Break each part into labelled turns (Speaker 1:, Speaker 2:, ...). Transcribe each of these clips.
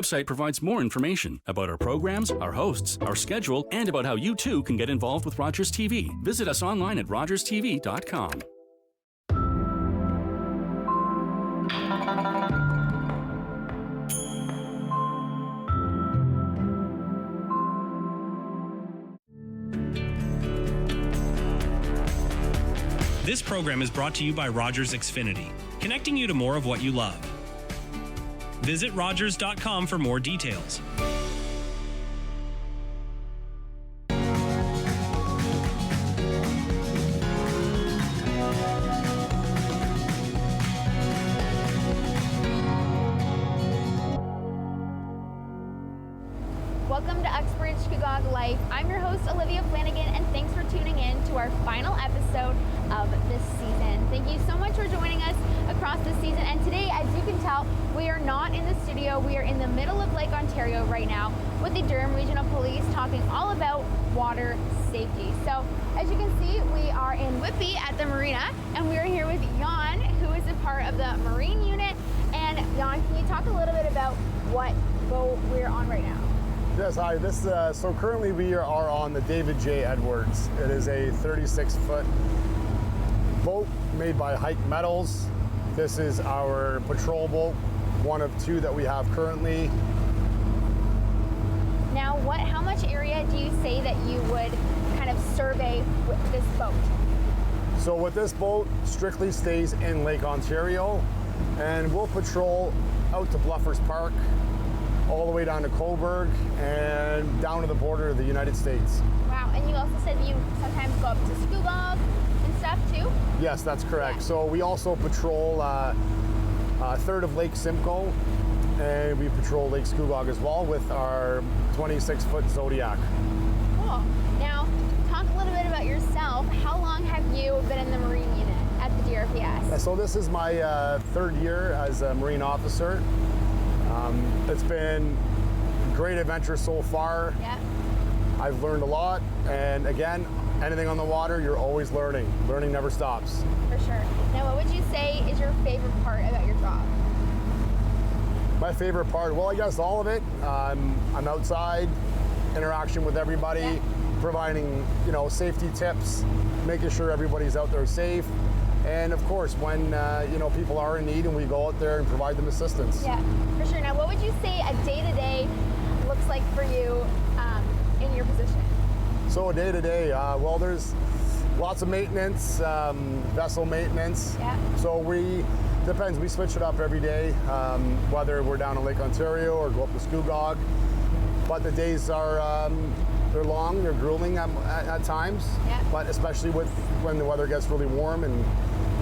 Speaker 1: website provides more information about our programs, our hosts, our schedule, and about how you too can get involved with Rogers TV. Visit us online at rogerstv.com.
Speaker 2: This program is brought to you by Rogers Xfinity, connecting you to more of what you love. Visit Rogers.com for more details.
Speaker 3: Welcome to Uxbridge Scugog Life. I'm your host, Olivia Flanagan, and thanks for tuning in to our final episode of this season. Thank you so much for joining us across this season. And today, as you can tell, we are not in the studio. We are in the middle of Lake Ontario right now with the Durham Regional Police talking all about water safety. So as you can see, we are in Whitby at the marina, and we are here with Jan, who is a part of the Marine Unit. And Jan, can you talk a little bit about what boat we're on right now?
Speaker 4: Yes, hi. So currently we are on the David J. Edwards. It is a 36-foot boat made by Hike Metals. This is our patrol boat, one of two that we have currently.
Speaker 3: Now, how much area do you say that you would kind of survey with this boat?
Speaker 4: So with this boat, strictly stays in Lake Ontario, and we'll patrol out to Bluffers Park, all the way down to Coburg and down to the border of the United States.
Speaker 3: Wow, and you also said you sometimes go up to Scugog and stuff too?
Speaker 4: Yes, that's correct.
Speaker 3: Yeah.
Speaker 4: So we also patrol a third of Lake Simcoe, and we patrol Lake Scugog as well with our 26-foot Zodiac.
Speaker 3: Cool. Now, talk a little bit about yourself. How long have you been in the Marine Unit at the DRPS?
Speaker 4: So this is my third year as a Marine officer. It's been a great adventure so far.
Speaker 3: Yeah.
Speaker 4: I've learned a lot, and again, anything on the water, you're always learning. Learning never stops.
Speaker 3: For sure. Now, what would you say is your favorite part about your job?
Speaker 4: My favorite part, well, I guess all of it. I'm outside, interaction with everybody, providing, safety tips, making sure everybody's out there safe. And of course, when people are in need and we go out there and provide them assistance.
Speaker 3: Yeah, for sure. Now, what would you say a day-to-day looks like for you in your position?
Speaker 4: So a day-to-day, well, there's lots of maintenance, vessel maintenance.
Speaker 3: Yeah.
Speaker 4: So depends, we switch it up every day, whether we're down in Lake Ontario or go up to Scugog. But the days are, they're long, they're grueling at times, but especially when the weather gets really warm and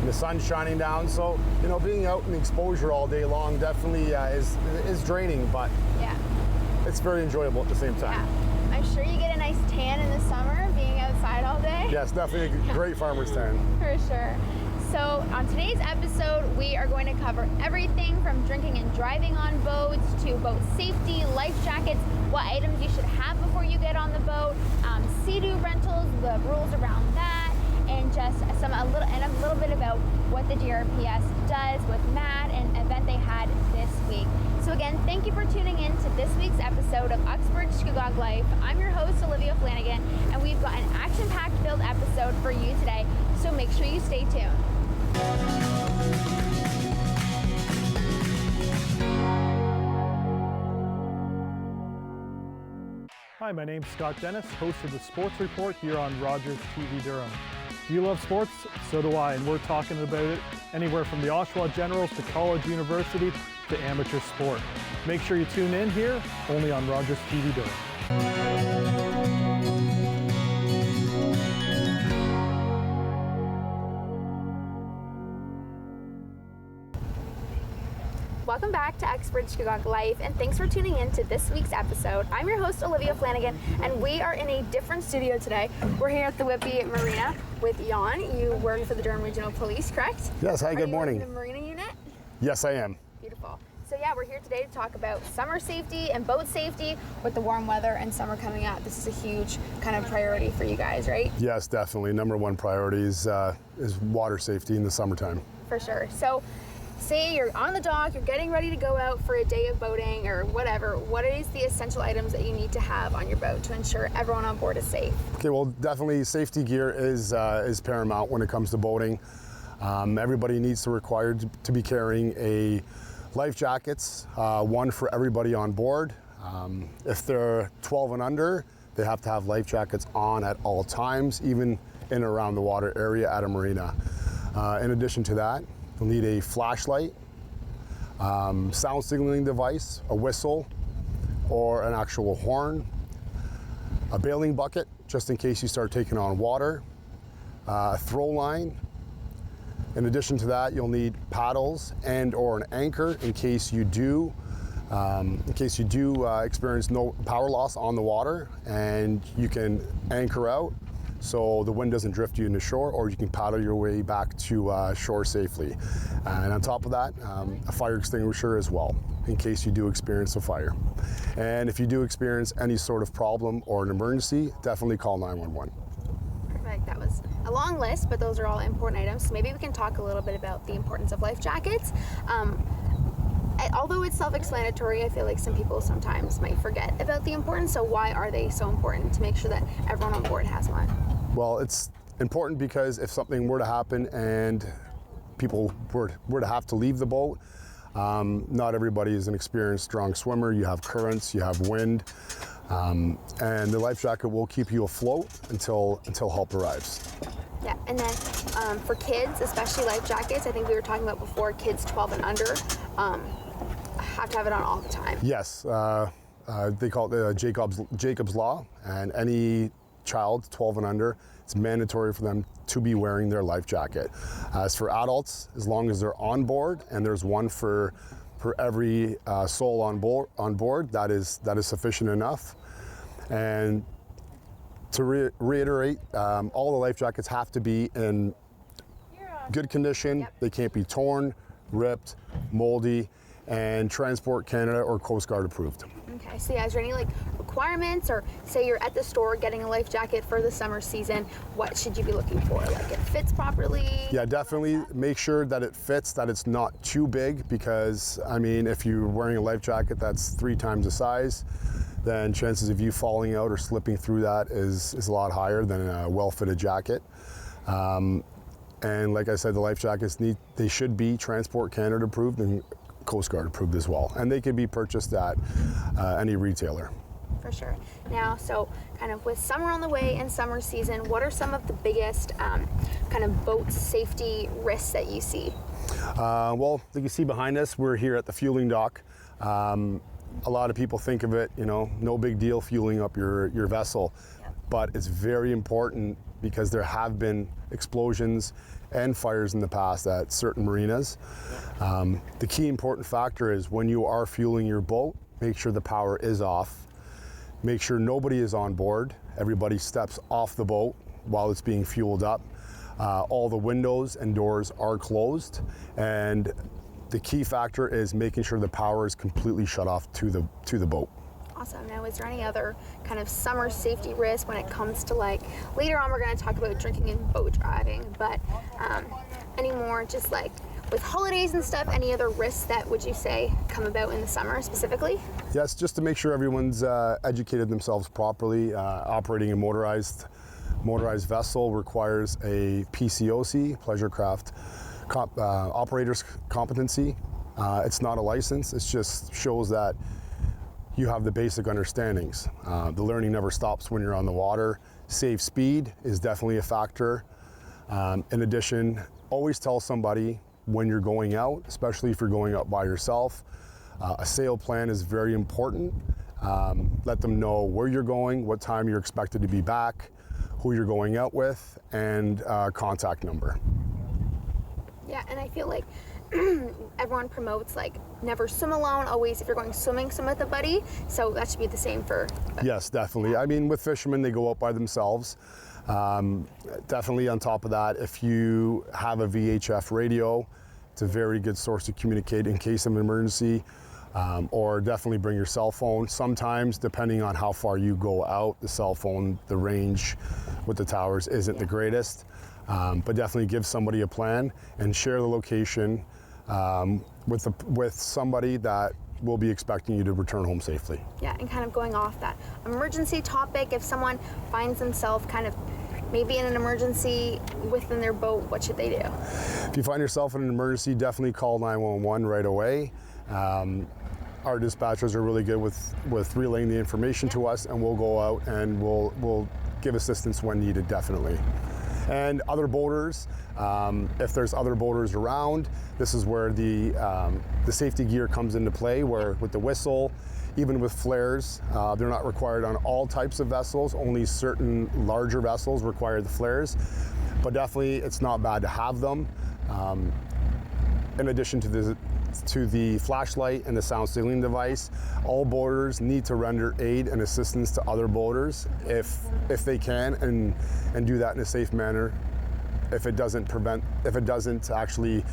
Speaker 4: the sun's shining down. So, being out in exposure all day long definitely is draining, but it's very enjoyable at the same time.
Speaker 3: Yeah. I'm sure you get a nice tan in the summer being outside all day.
Speaker 4: Yes, definitely a great farmer's tan.
Speaker 3: For sure. So on today's episode, we are going to cover everything from drinking and driving on boats to boat safety, life jackets, what items you should have before you get on the boat, Sea-Doo rentals, the rules around that, and just a little bit about what the DRPS does with Matt and an event they had this week. So again, thank you for tuning in to this week's episode of Uxbridge Scugog Life. I'm your host, Olivia Flanagan, and we've got an action-packed filled episode for you today, so make sure you stay tuned.
Speaker 5: Hi, my name's Scott Dennis, host of the Sports Report here on Rogers TV Durham. Do you love sports? So do I, and we're talking about it anywhere from the Oshawa Generals to college, university to amateur sport. Make sure you tune in here, only on Rogers TV Durham.
Speaker 3: Welcome back to Uxbridge Scugog Life, and thanks for tuning in to this week's episode. I'm your host, Olivia Flanagan, and we are in a different studio today. We're here at the Whitby Marina with Jan. You work for the Durham Regional Police, correct?
Speaker 4: Yes, hi, good morning.
Speaker 3: Are you in the Marina Unit?
Speaker 4: Yes, I am.
Speaker 3: Beautiful. So yeah, we're here today to talk about summer safety and boat safety with the warm weather and summer coming up. This is a huge kind of priority for you guys, right?
Speaker 4: Yes, definitely. Number one priority is water safety in the summertime.
Speaker 3: For sure. So say you're on the dock, you're getting ready to go out for a day of boating or whatever, what is the essential items that you need to have on your boat to ensure everyone on board is safe?
Speaker 4: Okay, well, definitely safety gear is paramount when it comes to boating. Everybody needs to be carrying a life jackets, one for everybody on board. If they're 12 and under, they have to have life jackets on at all times, even in and around the water area at a marina. In addition to that, you'll need a flashlight, sound signaling device, a whistle, or an actual horn, a bailing bucket, just in case you start taking on water, a throw line. In addition to that, you'll need paddles and or an anchor in case you do experience no power loss on the water, and you can anchor out so the wind doesn't drift you into shore, or you can paddle your way back to shore safely. And on top of that, a fire extinguisher as well, in case you do experience a fire. And if you do experience any sort of problem or an emergency, definitely call 911.
Speaker 3: Perfect. That was a long list, but those are all important items. So maybe we can talk a little bit about the importance of life jackets. Although it's self-explanatory, I feel like some people sometimes might forget about the importance. So why are they so important to make sure that everyone on board has one?
Speaker 4: Well, it's important because if something were to happen and people were to have to leave the boat, not everybody is an experienced strong swimmer. You have currents, you have wind, and the life jacket will keep you afloat until help arrives.
Speaker 3: Yeah, and then for kids, especially life jackets, I think we were talking about before, kids 12 and under have to have it on all the time.
Speaker 4: Yes, they call it Jacob's Law, and any child 12 and under, it's mandatory for them to be wearing their life jacket. As for adults, as long as they're on board, and there's one for every soul on board, that is sufficient enough. And to reiterate, all the life jackets have to be in good condition.
Speaker 3: Yep.
Speaker 4: They can't be torn, ripped, moldy, and Transport Canada or Coast Guard approved.
Speaker 3: Okay, so yeah, is there any requirements, or say you're at the store getting a life jacket for the summer season, what should you be looking for? Like it fits properly?
Speaker 4: Yeah, definitely make sure that it fits, that it's not too big, because I mean, if you're wearing a life jacket that's 3 times the size, then chances of you falling out or slipping through that is a lot higher than a well-fitted jacket. And like I said, the life jackets they should be Transport Canada approved and Coast Guard approved as well, and they can be purchased at any retailer.
Speaker 3: For sure. Now, so kind of with summer on the way and summer season, what are some of the biggest kind of boat safety risks that you see?
Speaker 4: Well, like you see behind us, we're here at the fueling dock. A lot of people think of it, no big deal fueling up your vessel,
Speaker 3: Yep.
Speaker 4: But it's very important because there have been explosions and fires in the past at certain marinas. The key important factor is when you are fueling your boat, make sure the power is off. Make sure nobody is on board. Everybody steps off the boat while it's being fueled up. All the windows and doors are closed, and the key factor is making sure the power is completely shut off to the boat.
Speaker 3: Awesome. Now, is there any other kind of summer safety risk when it comes to later on we're going to talk about drinking and boat driving, but any more just with holidays and stuff, any other risks that would you say come about in the summer specifically?
Speaker 4: Yes, just to make sure everyone's educated themselves properly. Operating a motorized vessel requires a PCOC, Pleasure Craft Operator's Competency. It's not a license, it just shows that you have the basic understandings. The learning never stops when you're on the water. Safe speed is definitely a factor. In addition, always tell somebody when you're going out, especially if you're going out by yourself. A sail plan is very important. Let them know where you're going, what time you're expected to be back, who you're going out with, and contact number.
Speaker 3: Yeah, and I feel like everyone promotes never swim alone, always if you're going swimming, swim with a buddy, so that should be the same for...
Speaker 4: Yes, definitely. I mean, with fishermen, they go out by themselves. Definitely on top of that, if you have a VHF radio, it's a very good source to communicate in case of an emergency, or definitely bring your cell phone. Sometimes, depending on how far you go out, the cell phone, the range with the towers isn't the greatest, but definitely give somebody a plan and share the location with somebody that will be expecting you to return home safely.
Speaker 3: Yeah, and kind of going off that emergency topic, if someone finds themselves kind of maybe in an emergency within their boat, what should they do?
Speaker 4: If you find yourself in an emergency, definitely call 911 right away. Our dispatchers are really good with relaying the information to us, and we'll go out and we'll give assistance when needed, definitely. And other boaters, if there's other boaters around, this is where the safety gear comes into play, where with the whistle, even with flares, they're not required on all types of vessels, only certain larger vessels require the flares, but definitely it's not bad to have them. In addition to the flashlight and the sound signaling device, all boaters need to render aid and assistance to other boaters if they can, and do that in a safe manner. If it doesn't actually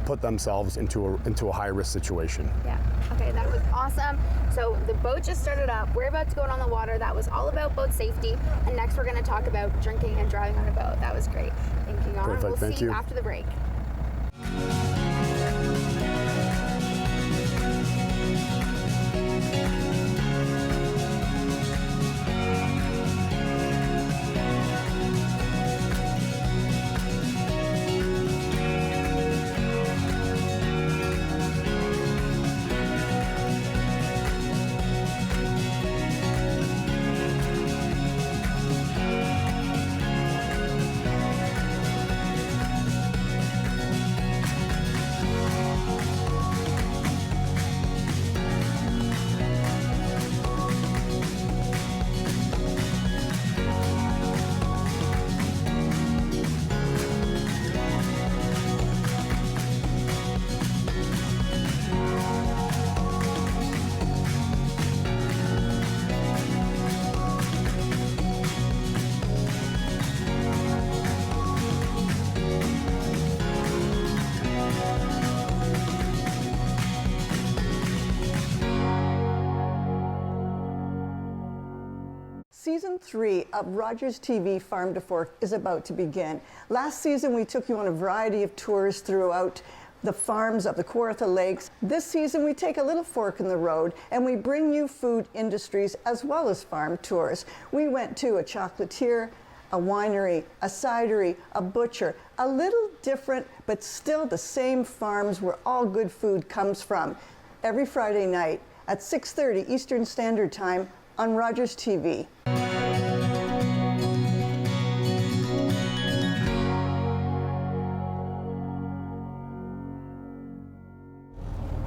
Speaker 4: put themselves into a high risk situation.
Speaker 3: Yeah. Okay, that was awesome. So the boat just started up. We're about to go out on the water. That was all about boat safety. And next we're going to talk about drinking and driving on a boat. That was great. Thank you, Jan.
Speaker 4: Perfect.
Speaker 3: We'll
Speaker 4: Thank
Speaker 3: see you
Speaker 4: you
Speaker 3: after the break.
Speaker 6: Season 3 of Rogers TV Farm to Fork is about to begin. Last season, we took you on a variety of tours throughout the farms of the Kawartha Lakes. This season, we take a little fork in the road and we bring you food industries as well as farm tours. We went to a chocolatier, a winery, a cidery, a butcher, a little different, but still the same farms where all good food comes from. Every Friday night at 6:30 Eastern Standard Time on Rogers TV.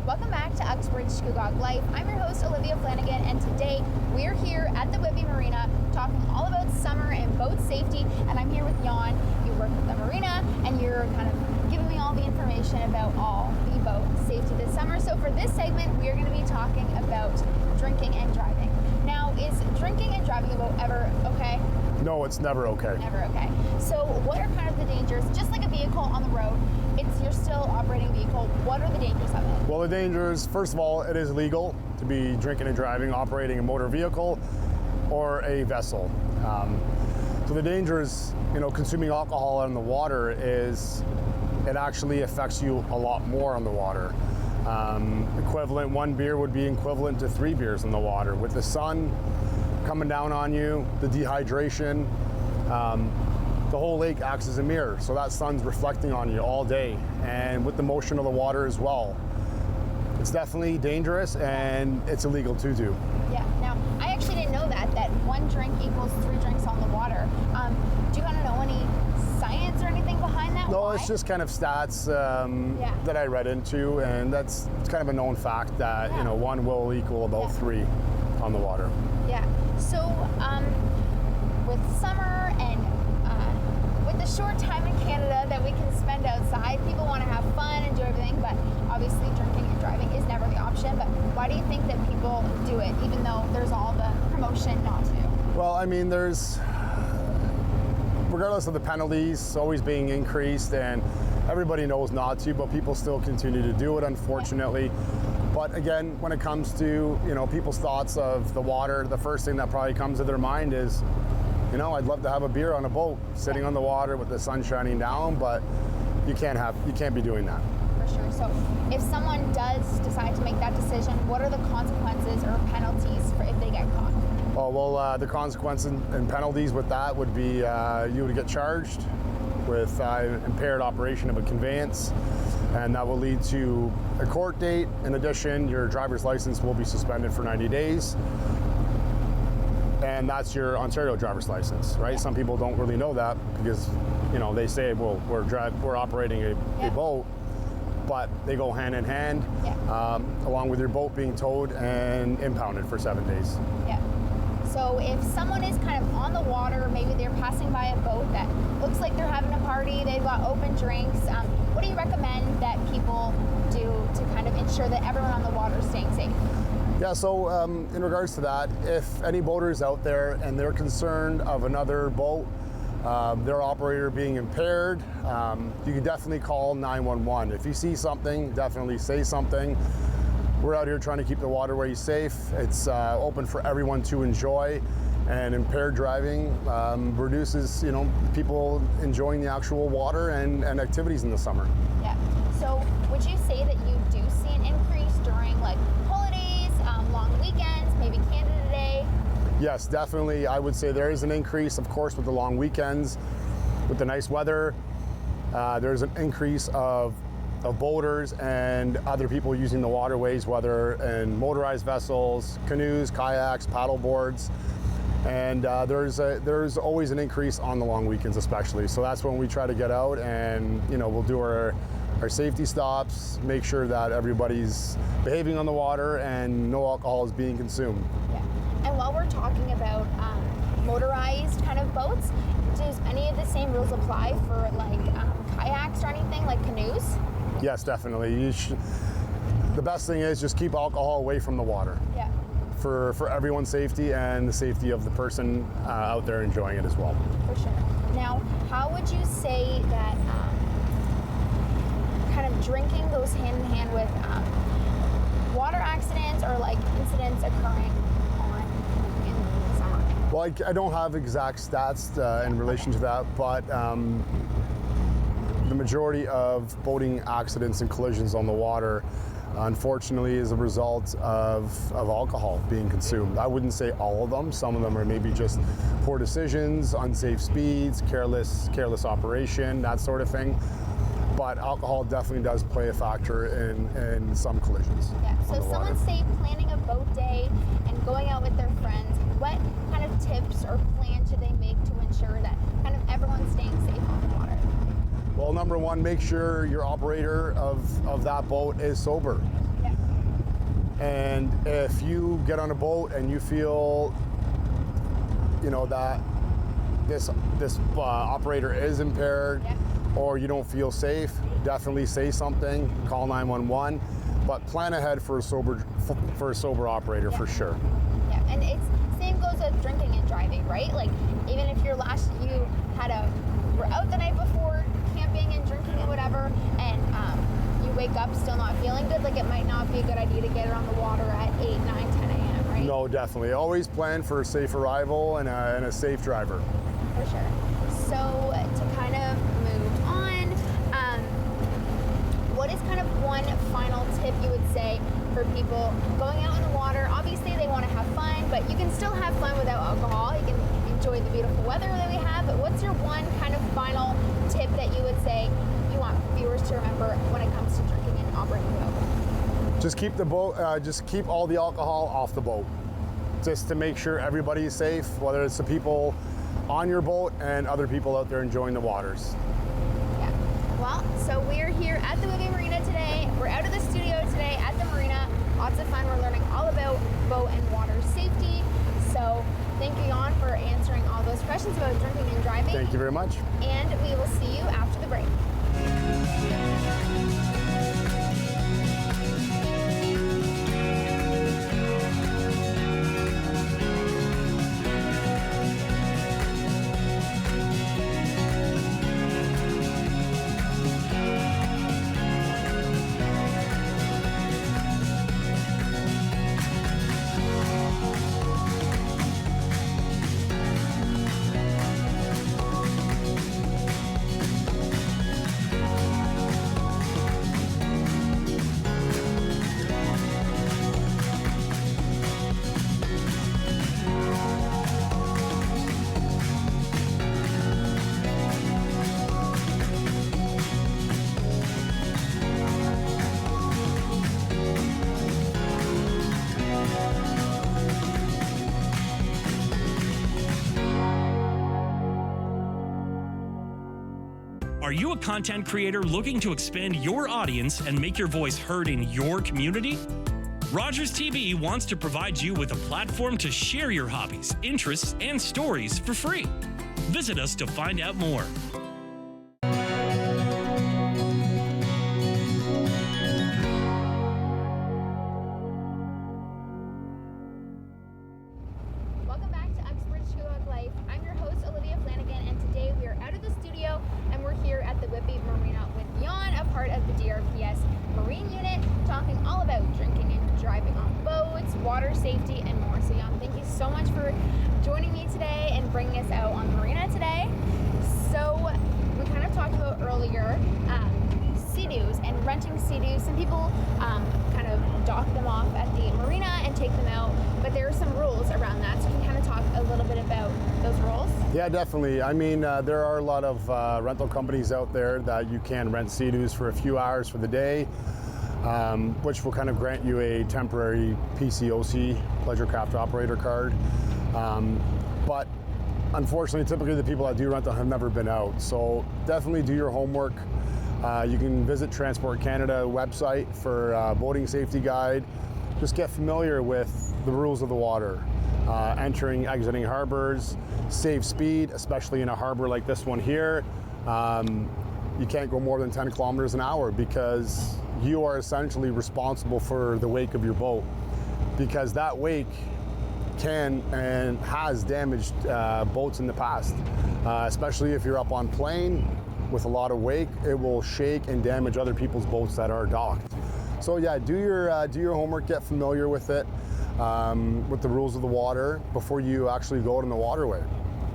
Speaker 3: Welcome back to Uxbridge Scugog Life. I'm your host, Olivia Flanagan, and today we're here at the Whitby Marina talking all about summer and boat safety, and I'm here with Jan. You work at the marina, and you're kind of giving me all the information about all the boat safety this summer. So for this segment, we are going to be talking about drinking and driving. Now, is drinking and driving a boat ever okay?
Speaker 4: No, it's never okay.
Speaker 3: Never okay. So what are kind of the dangers? Just like a vehicle on the road, you're still operating a vehicle. What are the dangers of it?
Speaker 4: Well, the dangers, first of all, it is legal to be drinking and driving, operating a motor vehicle or a vessel. So the dangers, consuming alcohol on the water it actually affects you a lot more on the water. Equivalent, one beer would be equivalent to 3 beers in the water. With the sun coming down on you, the dehydration, the whole lake acts as a mirror, so that sun's reflecting on you all day, and with the motion of the water as well. It's definitely dangerous, and it's illegal to do.
Speaker 3: Yeah. Now, I actually didn't know that one drink equals 3 drinks on the water. Do you kind of know any science or anything behind that?
Speaker 4: No,
Speaker 3: Why?
Speaker 4: it's just kind of stats that I read into, and it's kind of a known fact that 1 will equal about 3 on the water.
Speaker 3: Yeah. So with summer and with the short time in Canada that we can spend outside, people want to have fun and do everything, but obviously drinking and driving is never the option. But why do you think that people do it, even though there's all the promotion not to?
Speaker 4: Well, I mean, regardless of the penalties always being increased, and everybody knows not to, but people still continue to do it, unfortunately. But again, when it comes to people's thoughts of the water, the first thing that probably comes to their mind is, I'd love to have a beer on a boat, sitting on the water with the sun shining down, but you can't be doing that.
Speaker 3: for sure. So if someone does decide to make that decision, what are the consequences or penalties for if they get caught?
Speaker 4: Oh, well, the consequences and penalties with that would be you would get charged with impaired operation of a conveyance, and that will lead to a court date. In addition, your driver's license will be suspended for 90 days. And that's your Ontario driver's license, right? Some people don't really know that because, you know, they say, well, we're operating a boat, but they go hand in hand, along with your boat being towed and impounded for 7 days.
Speaker 3: Yeah. So if someone is kind of on the water, maybe they're passing by a boat that looks like they're having a party, they've got open drinks, what do you recommend that people do to kind of ensure that everyone on the water is staying safe?
Speaker 4: Yeah, so in regards to that, if any boaters out there and they're concerned of another boat, their operator being impaired, you can definitely call 911. If you see something, definitely say something. We're out here trying to keep the waterways safe. It's open for everyone to enjoy, and impaired driving reduces, you know, people enjoying the actual water and activities in the summer.
Speaker 3: Yeah. So would you say that you do see an increase during like holidays, long weekends, maybe Canada Day?
Speaker 4: Yes, definitely. I would say there is an increase, of course, with the long weekends, with the nice weather. There's an increase of boaters and other people using the waterways, whether in motorized vessels, canoes, kayaks, paddle boards. And there's always an increase on the long weekends especially. So that's when we try to get out and, you know, we'll do our safety stops, make sure that everybody's behaving on the water and no alcohol is being consumed.
Speaker 3: Yeah. And while we're talking about motorized kind of boats, does any of the same rules apply for like kayaks or anything, like canoes?
Speaker 4: Yes, definitely. The best thing is just keep alcohol away from the water.
Speaker 3: Yeah.
Speaker 4: For everyone's safety and the safety of the person out there enjoying it as well.
Speaker 3: For sure. Now, how would you say that kind of drinking goes hand in hand with water accidents or like incidents occurring in the summer?
Speaker 4: Well, I don't have exact stats in relation to that, but the majority of boating accidents and collisions on the water, unfortunately, is a result of alcohol being consumed. I wouldn't say all of them. Some of them are maybe just poor decisions, unsafe speeds, careless operation, that sort of thing. But alcohol definitely does play a factor in some collisions.
Speaker 3: Yeah. So
Speaker 4: on the water.
Speaker 3: someone say planning a boat day and going out with their friends, what kind of tips or plan should they make to ensure that kind of everyone's staying safe on the water?
Speaker 4: Well, number one, make sure your operator of that boat is sober.
Speaker 3: Yeah.
Speaker 4: And if you get on a boat and you feel, you know, that this operator is impaired,
Speaker 3: yeah,
Speaker 4: or you don't feel safe, definitely say something. Call 911, but plan ahead for a sober operator,
Speaker 3: yeah,
Speaker 4: for sure.
Speaker 3: Yeah, and it's same goes with drinking and driving, right? Like even if you were out the night before camping and drinking and whatever, and you wake up still not feeling good, like it might not be a good idea to get on the water at 8, 9, 10 a.m., right?
Speaker 4: No, definitely. Always plan for a safe arrival and a safe driver.
Speaker 3: For sure. So to kind of move on, what is kind of one final tip you would say for people going out in the water? Obviously they want to have fun, but you can still have fun without alcohol. You can enjoy the beautiful weather that we have, but what's your one kind of final tip that you would say you want viewers to remember when it comes to drinking and operating the boat?
Speaker 4: Just keep the boat, just keep all the alcohol off the boat, just to make sure everybody is safe, whether it's the people on your boat and other people out there enjoying the waters.
Speaker 3: Yeah. Well, so we're here at the Wigan Marina today. We're out of the studio today at the marina. Lots of fun. We're learning all about boat and water safety. So thank you, Jan, for answering all those questions about drinking and driving.
Speaker 4: Thank you very much.
Speaker 3: And we will see you after the break.
Speaker 2: you a content creator looking to expand your audience and make your voice heard in your community? Rogers TV wants to provide you with a platform to share your hobbies, interests, and stories for free. Visit us to find out more.
Speaker 3: Welcome back to Uxbridge Scugog Life. I'm your host, Olivia Flanagan, and today we are out of the studio and we're here at the Whitby Marina with Jan, a part of the DRPS Marine Unit, talking all about drinking and driving on boats, water safety, and more. So Jan, thank you so much for joining me today and bringing us out on the marina today. So we kind of talked about earlier Sea-Doos and renting Sea-Doos. Some people kind of dock them off at the marina and take them out, but there are some rules around that. So can you kind of talk a little bit about those rules?
Speaker 4: Yeah, definitely. I mean, there are a lot of rental companies out there that you can rent Sea-Doos for a few hours for the day, which will kind of grant you a temporary PCOC, Pleasure Craft Operator card. But unfortunately, typically the people that do rent them have never been out. So definitely do your homework. You can visit Transport Canada website for boating safety guide. Just get familiar with the rules of the water. Entering, exiting harbors, save speed, especially in a harbor like this one here. You can't go more than 10 kilometers an hour because you are essentially responsible for the wake of your boat, because that wake can and has damaged boats in the past, especially if you're up on plane with a lot of wake. It will shake and damage other people's boats that are docked. So yeah, do your homework, get familiar with it, with the rules of the water before you actually go out in the waterway.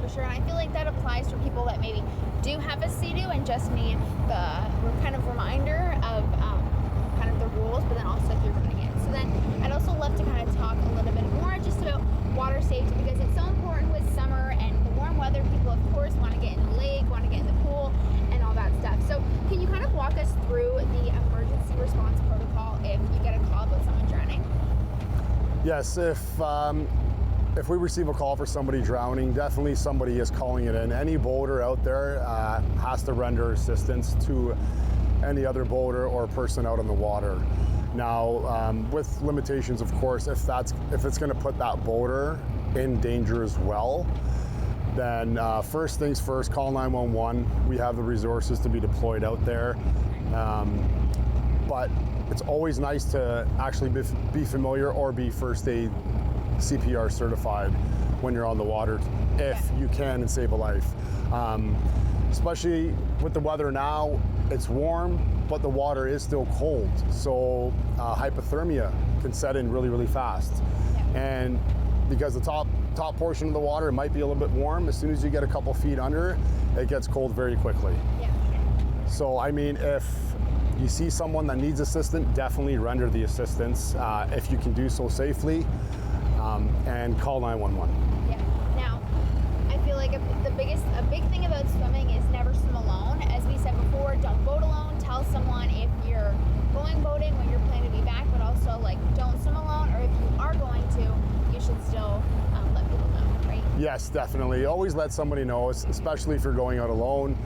Speaker 3: For sure, and I feel like that applies for people that maybe do have a Sea-Doo and just need the kind of reminder of kind of the rules, but then also if you're running it. So then I'd also love to kind of talk a little bit more just about water safety, because it's so important with summer and the warm weather. People, of course, want to get in the lake, want to get in the pool, and all that stuff. So can you kind of walk us through the emergency response protocol if you get a call about someone drowning?
Speaker 4: Yes, if we receive a call for somebody drowning, definitely somebody is calling it in. Any boater out there has to render assistance to any other boater or person out on the water. Now, with limitations, of course, if it's going to put that boater in danger as well, then first things first, call 911. We have the resources to be deployed out there. But it's always nice to actually be familiar or be first aid CPR certified when you're on the water, if you can, and save a life. Especially with the weather now, it's warm, but the water is still cold. So hypothermia can set in really, really fast. And because the top portion of the water might be a little bit warm, as soon as you get a couple feet under, it gets cold very quickly. So I mean, if you see someone that needs assistance, definitely render the assistance if you can do so safely, and call 911.
Speaker 3: Yeah. Now, I feel like a big thing about swimming is never swim alone. As we said before, don't boat alone. Tell someone if you're going boating when you're planning to be back, but also like don't swim alone, or if you are going to, you should still let people know, right?
Speaker 4: Yes, definitely. Always let somebody know, especially if you're going out alone.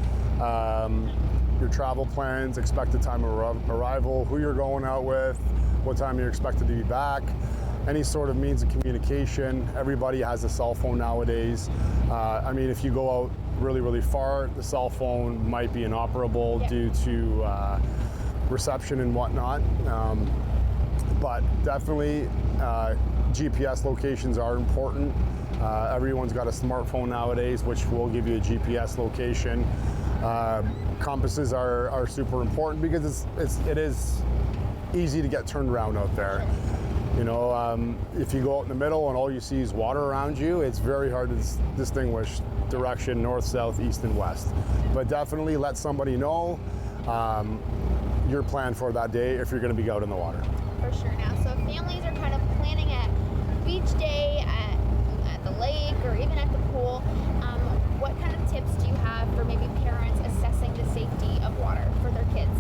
Speaker 4: Your travel plans, expected time of arrival, who you're going out with, what time you're expected to be back, any sort of means of communication. Everybody has a cell phone nowadays. I mean, if you go out really, really far, the cell phone might be inoperable due to reception and whatnot. But definitely GPS locations are important. Everyone's got a smartphone nowadays, which will give you a GPS location. Compasses are super important because it is easy to get turned around out there. You know, if you go out in the middle and all you see is water around you, it's very hard to distinguish direction, north, south, east, and west. But definitely let somebody know your plan for that day if you're going to be out in the water.
Speaker 3: For sure. Now, so if families are kind of planning a beach day at the lake or even at the pool, what kind of tips do you have for maybe parents assessing the safety of water for their kids?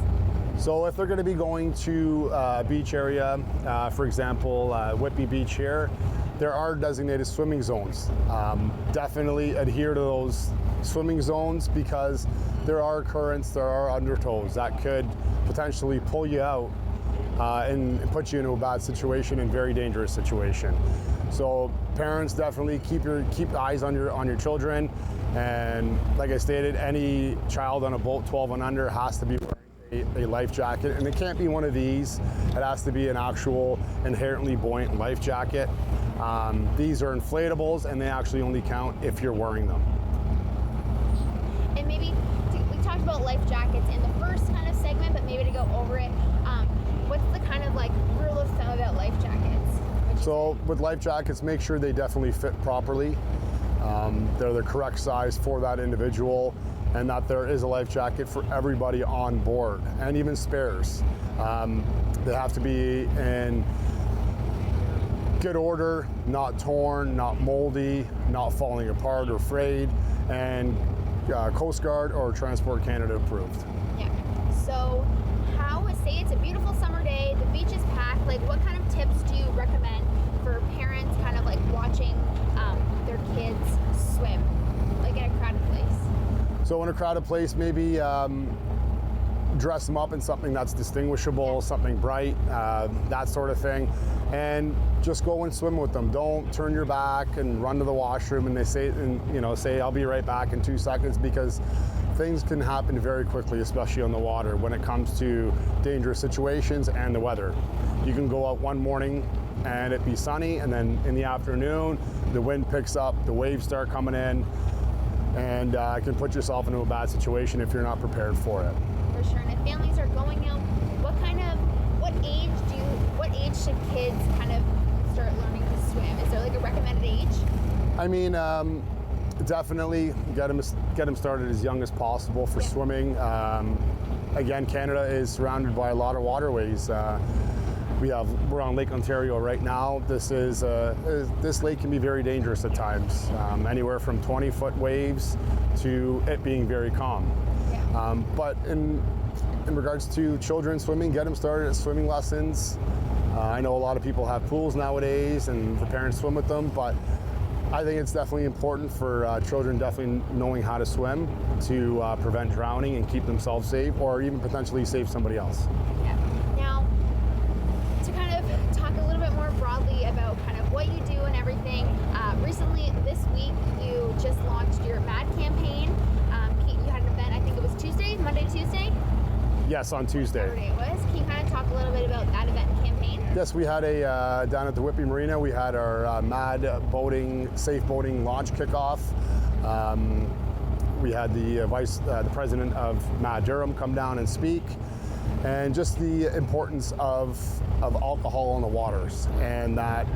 Speaker 4: So if they're going to be going to a beach area, for example, Whitby Beach here, there are designated swimming zones. Definitely adhere to those swimming zones because there are currents, there are undertows that could potentially pull you out and put you into a bad situation and very dangerous situation. So parents, definitely keep eyes on your children, and like I stated, any child on a boat 12 and under has to be wearing a life jacket, and it can't be one of these. It has to be an actual inherently buoyant life jacket. These are inflatables, and they actually only count if you're wearing them.
Speaker 3: And maybe we talked about life jackets in the first kind of segment, but maybe to go over it, what's the kind of like rule of thumb about life jackets?
Speaker 4: So with life jackets, make sure they definitely fit properly. They're the correct size for that individual, and that there is a life jacket for everybody on board, and even spares. They have to be in good order, not torn, not moldy, not falling apart or frayed, and Coast Guard or Transport Canada approved.
Speaker 3: Yeah. So say it's a beautiful summer day, the beach is packed, like what kind of tips do you recommend for parents kind of like watching their kids swim, like in a crowded place?
Speaker 4: So in a crowded place, maybe dress them up in something that's distinguishable, something bright, that sort of thing, and just go and swim with them. Don't turn your back and run to the washroom and say I'll be right back in 2 seconds, because things can happen very quickly, especially on the water when it comes to dangerous situations and the weather. You can go out one morning and it be sunny, and then in the afternoon the wind picks up, the waves start coming in, and it can put yourself into a bad situation if you're not prepared for it.
Speaker 3: For sure. And if families are going out, what age should kids kind of start learning to swim? Is there like a recommended age?
Speaker 4: I mean, definitely get them started as young as possible for swimming. Again, Canada is surrounded by a lot of waterways. We're on Lake Ontario right now. This lake can be very dangerous at times, anywhere from 20-foot waves to it being very calm. Yeah. But in regards to children swimming, get them started at swimming lessons. I know a lot of people have pools nowadays and the parents swim with them, but I think it's definitely important for children definitely knowing how to swim to prevent drowning and keep themselves safe, or even potentially save somebody else.
Speaker 3: Yeah. Now, to kind of talk a little bit more broadly about kind of what you do and everything, recently this week you just launched your MAD campaign. You had an event, I think it was Monday, Tuesday?
Speaker 4: Yes, on Tuesday.
Speaker 3: Saturday it was. Can you kind of talk a little bit about that event and campaign?
Speaker 4: Yes, we had down at the Whitby Marina, we had our MAD safe boating launch kickoff. We had the president of MAD Durham come down and speak, and just the importance of alcohol on the waters, and that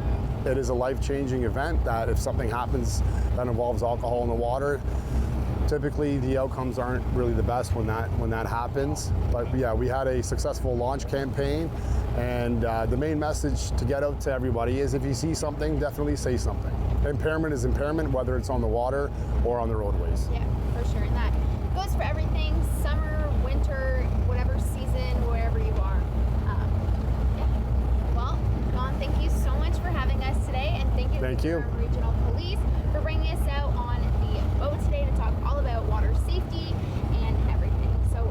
Speaker 4: it is a life-changing event, that if something happens that involves alcohol in the water, typically the outcomes aren't really the best when that happens. But yeah, we had a successful launch campaign, and the main message to get out to everybody is if you see something, definitely say something. Impairment is impairment, whether it's on the water or on the roadways.
Speaker 3: Yeah, for sure. And that goes for everything, summer, winter, whatever season, wherever you are. Yeah. Well, Don, thank you so much for having us today, and thank you to the Regional Police for bringing us out on the boat today to talk all about water safety and everything. So